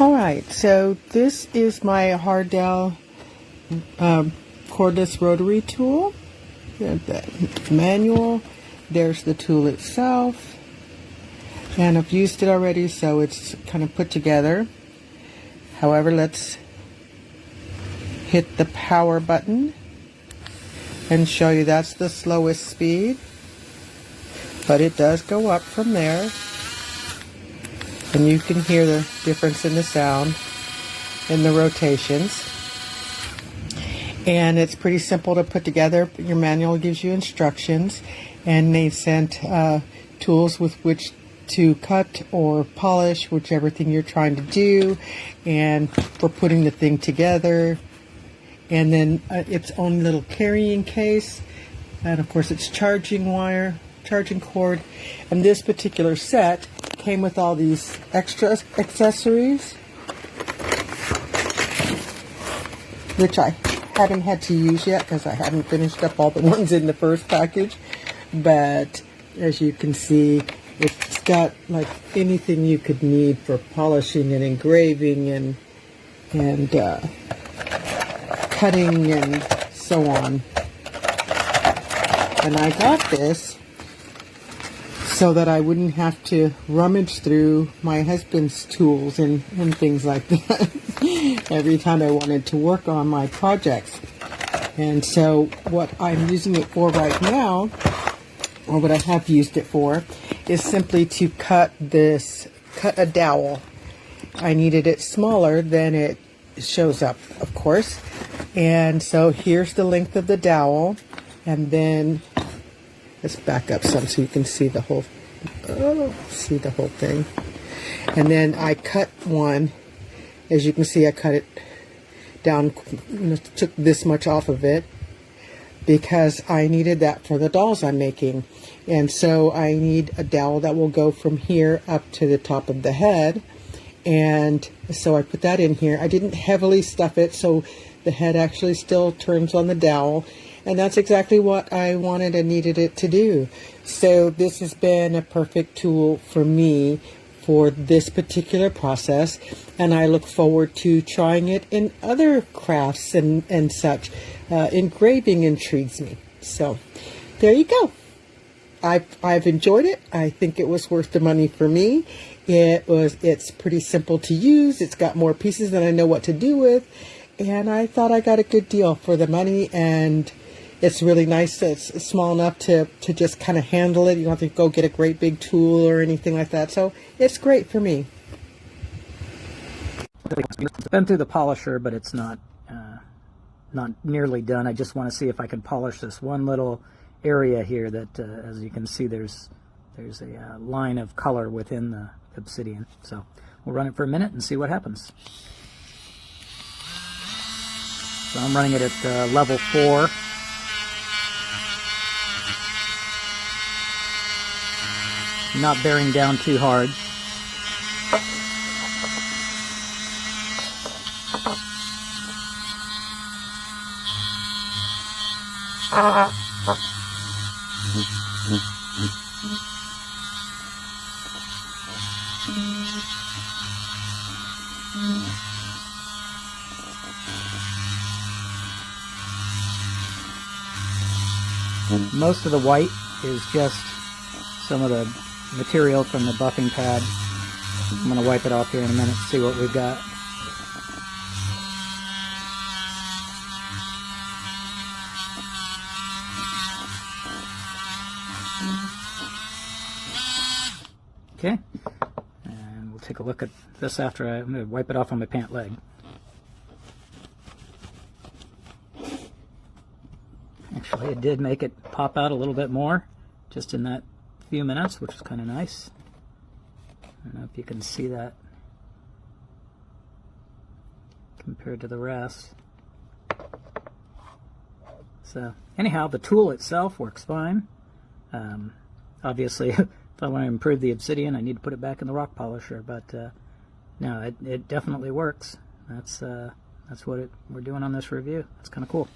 Alright, so this is my HARDELL cordless rotary tool. The manual, there's the tool itself, and I've used it already, so it's kind of put together. However, let's hit the power button and show you that's the slowest speed, but it does go up from there, and you can hear the difference in the sound in the rotations. And it's pretty simple to put together. Your manual gives you instructions, and they sent tools with which to cut or polish whichever thing you're trying to do, and for putting the thing together. And then its own little carrying case, and of course its charging wire, charging cord. And this particular set came with all these extra accessories, which I haven't had to use yet because I haven't finished up all the ones in the first package. But as you can see, it's got like anything you could need for polishing and engraving and cutting and so on. And I got this so that I wouldn't have to rummage through my husband's tools and things like that every time I wanted to work on my projects. And so what I'm using it for right now, or what I have used it for, is simply to cut a dowel. I needed it smaller than it shows up, of course. And so here's the length of the dowel, and then let's back up some so you can see the whole thing. And then I cut one. As you can see, I cut it down, took this much off of it because I needed that for the dolls I'm making. And so I need a dowel that will go from here up to the top of the head. And so I put that in here. I didn't heavily stuff it, so the head actually still turns on the dowel. And that's exactly what I wanted and needed it to do. So this has been a perfect tool for me for this particular process, and I look forward to trying it in other crafts and such. Engraving intrigues me. So there you go. I've enjoyed it. I think it was worth the money for me. It's pretty simple to use. It's got more pieces than I know what to do with, and I thought I got a good deal for the money. And it's really nice. It's small enough to just kind of handle it. You don't have to go get a great big tool or anything like that. So it's great for me. It's been through the polisher, but it's not nearly done. I just want to see if I can polish this one little area here that, as you can see, there's a line of color within the obsidian. So we'll run it for a minute and see what happens. So I'm running it at level 4. Not bearing down too hard. Most of the white is just some of the material from the buffing pad. I'm going to wipe it off here in a minute to see what we've got. Okay, and we'll take a look at this after I'm going to wipe it off on my pant leg. Actually, it did make it pop out a little bit more just in that few minutes, which is kind of nice. I don't know if you can see that compared to the rest. So anyhow, the tool itself works fine. Obviously, if I want to improve the obsidian, I need to put it back in the rock polisher, but no, it definitely works. That's what we're doing on this review. It's kind of cool.